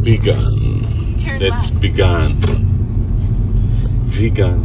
Vegan. Let's vegan. Vegan.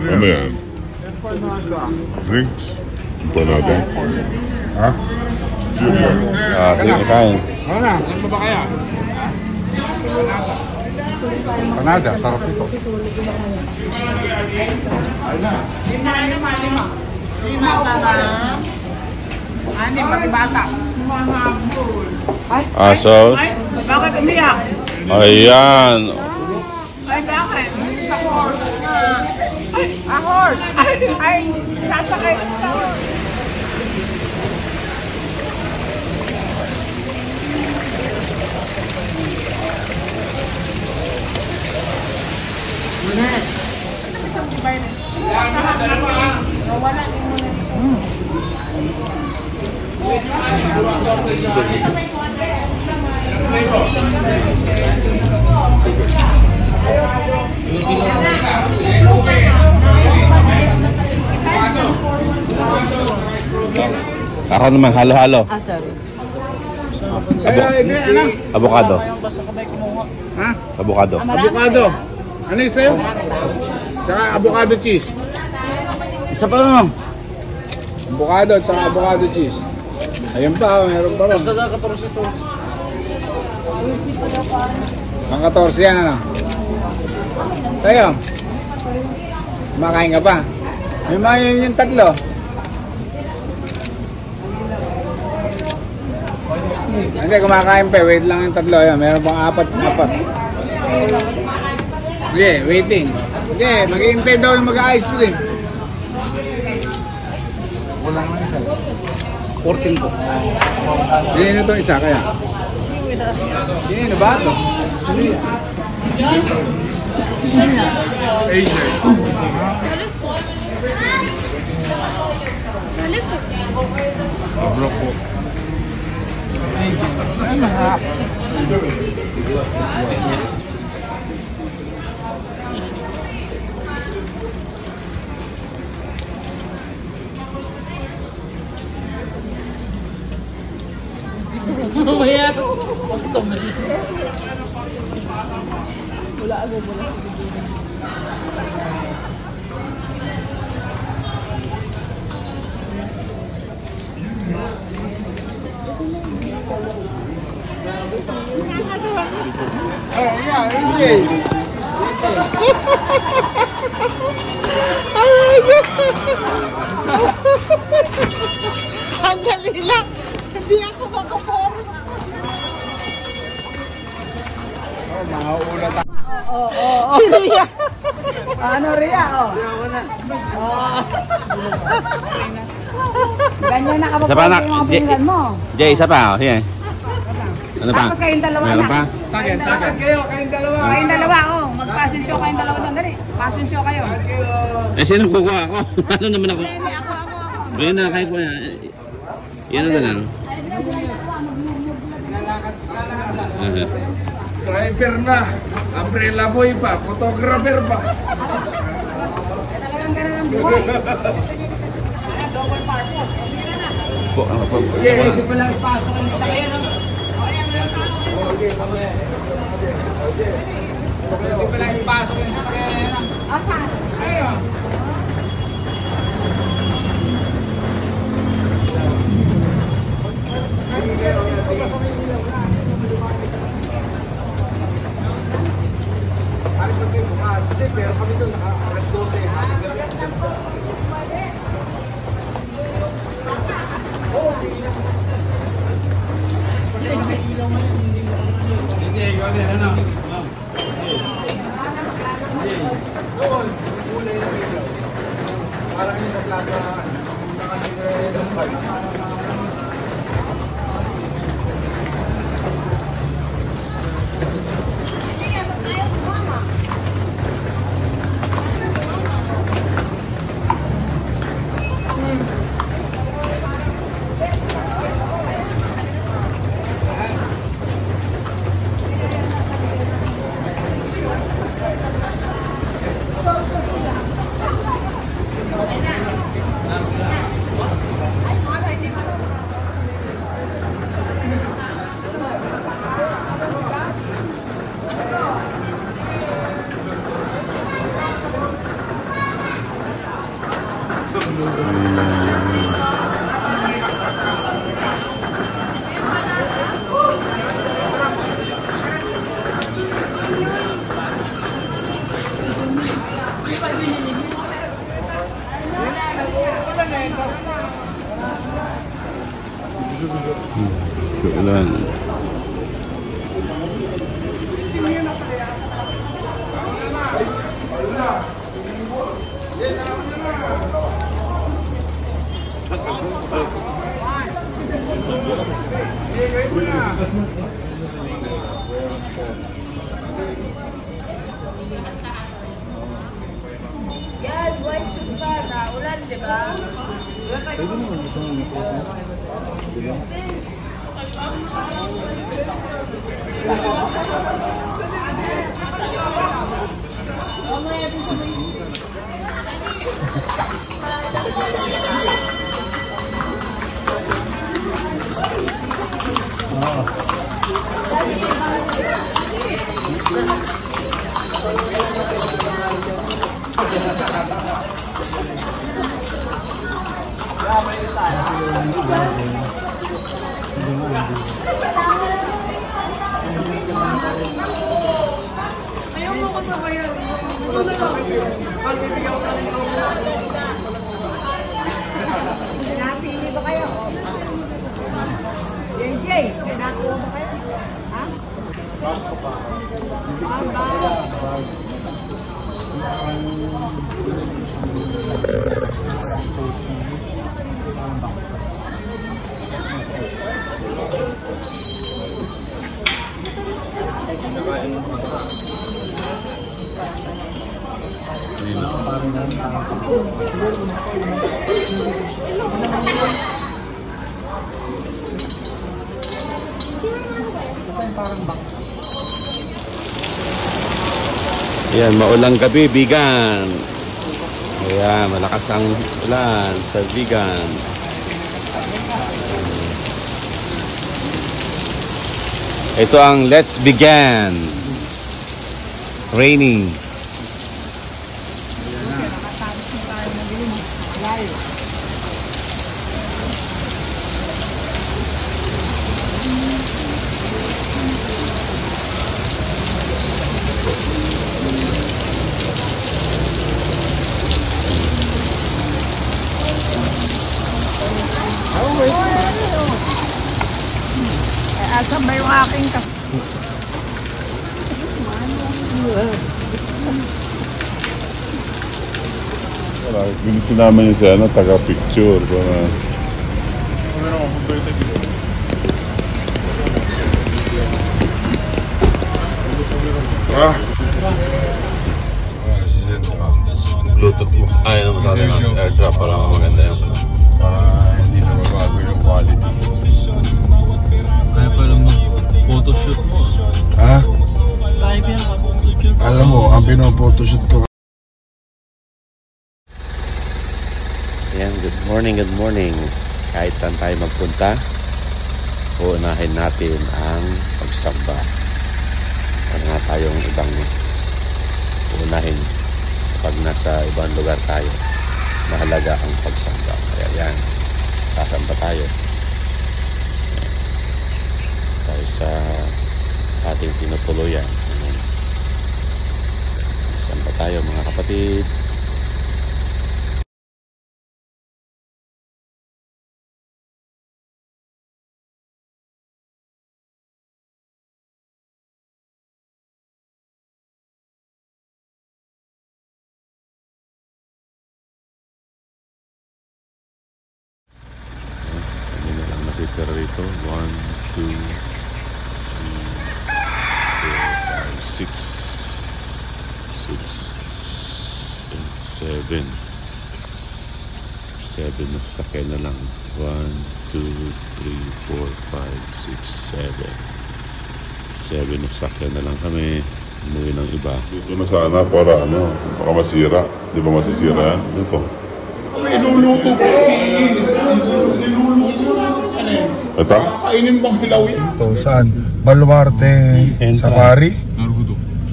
Ano yan? Drinks? Empanada? Ha? Sige, kain. Ano na? Ano ba kaya? Panada, sarap ito. Lima ka ba? Anim, pati bata. Sauce. Ay, bakit umiyak? Ayan. Ay, bakit? Sa horse. Ay, horse. Ay, sasakay sa horse. Ako naman, halo-halo. Sorry. Avocado. Ha? Avocado. Avocado. Ano yung sa'yo? Saka avocado cheese. Isa pa naman. Avocado at saka avocado cheese. Ayun pa, meron pa rin. Basta na 14 ito. Ang 14 yan, ano? Tayo. Kumakain ka pa. May mga yun yung tatlo. Hindi, kumakain pa. Wait lang yung tatlo. Yan. Meron pang apat. Sige, waiting. Sige, maghihintay daw yung mag-ice cream. Wala naman isa. 14 po. Hindi na itong isa kaya. Hindi na ba ito? Asia. Abrok po. Ay, mahap. Mamaya. Wala agad. Ang dali lang. Hindi ako makaporo. Mauulat ako. Oo. Ria. Ano Ria? Ganyan na kapag yung mga pingan mo. Jay, isa pa. Sige. Ano pa? Tapos kayong dalawa Meron na. pa? Sakin. Kayong dalawa, mag-fashion show kayong dalawa doon. Dali, fashion show kayo. Sino kukuha ako? Ano naman ako? Ako. Ayun na, kayo po yan. Yan na lang. Driver na. Umbrella boy pa. Photographer pa. Talagang ganun ang buhay. Double purpose. Po, ano po? Hindi pa lang ipasok ang sasakyan. Hindi pa lang ipasok yung sasakyan. Asan? Ayun. Pero kami doon, alas 12. Parang yun sa plaza, Kebetulan. Yan, white soup ka na. Ulan, di ba? Napili ba kayo? JJ, nakuha ba kayo? Ha? Ayan, maulang gabi, Bigan. Ayan, malakas ang ulan sa Bigan. Ito ang Let's Begin. Raining. Asan ba yung aking Binigyan naman yung siya na taga-picture. Bluetooth mo. Ay, ano mo natin ang airdrop para maganda yung Para hindi na mabago yung quality. Kaya pala mag-photoshoot mo. Ha? Kaya ba yung mag-photoshoot? Alam mo, ang pino-photoshoot ko. Ayan, good morning. Kahit saan tayo magpunta, uunahin natin ang pagsamba. Wala nga tayong ibang uunahin. Kapag nasa ibang lugar tayo, mahalaga ang pagsamba. Kaya yan, sasamba tayo. Tayo sa ating tinutuluyan. Samba tayo mga kapatid. Pero rito 1, 2, 3, 4, 5, 6, 7 na sasakyan na lang. 1, 2, 3, 4, 5, 6, 7 na sasakyan na lang kami. Umuwi ng iba. Dito na sana para baka masira. Di ba masisira yan? Ito. Iluluto ko. Ito? Kainin bang hilaw yan? Ito, saan? Baluarte Safari?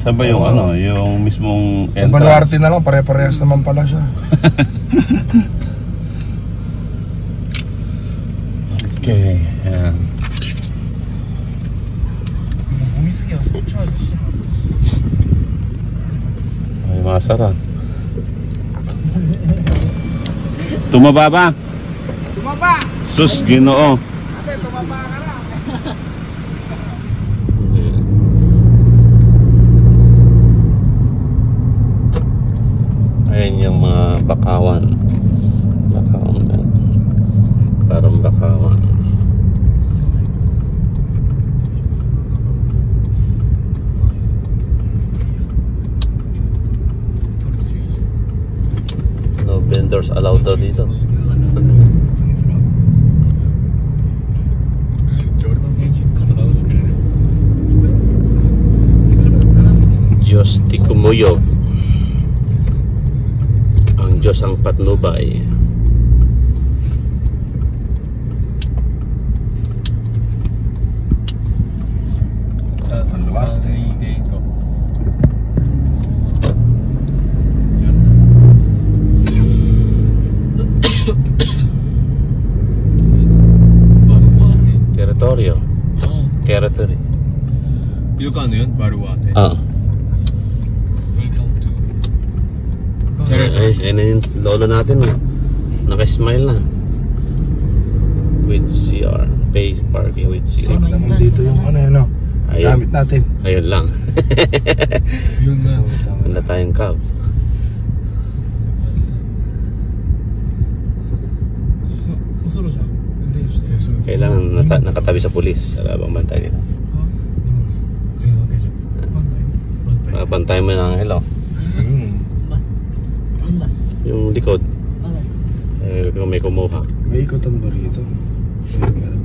Saan ba yung yung mismong Sa Baluarte na lang, pare-parehas naman pala siya. Okay, ayan. Ay, masarap. Tumaba ba? Tumaba! Sus, Ginoo. Ate, tumaba ka na. Ayan yung mga bakawan. Bakawan na. Parang bakawan. No vendors allowed daw dito. Diyos ti kumuyog. Ang Diyos ang patnubay. Baluarte. Teritoryo. Territory. Yung ano yun? Baruate. Ah. Welcome to Ay, ayun na yung lolo natin. Oh. Naka-smile na. With CR. Pay parking with CR. Naman dito yung ano yun, no? Ayun. Gamit natin. Ayun lang. Yun na. Wala tayong cab. Kailangan nakatabi sa pulis. Alabang bantay nila. Pantay mo ng hello. Yung likod. Kung may kumuha. May ikotan ba rito? May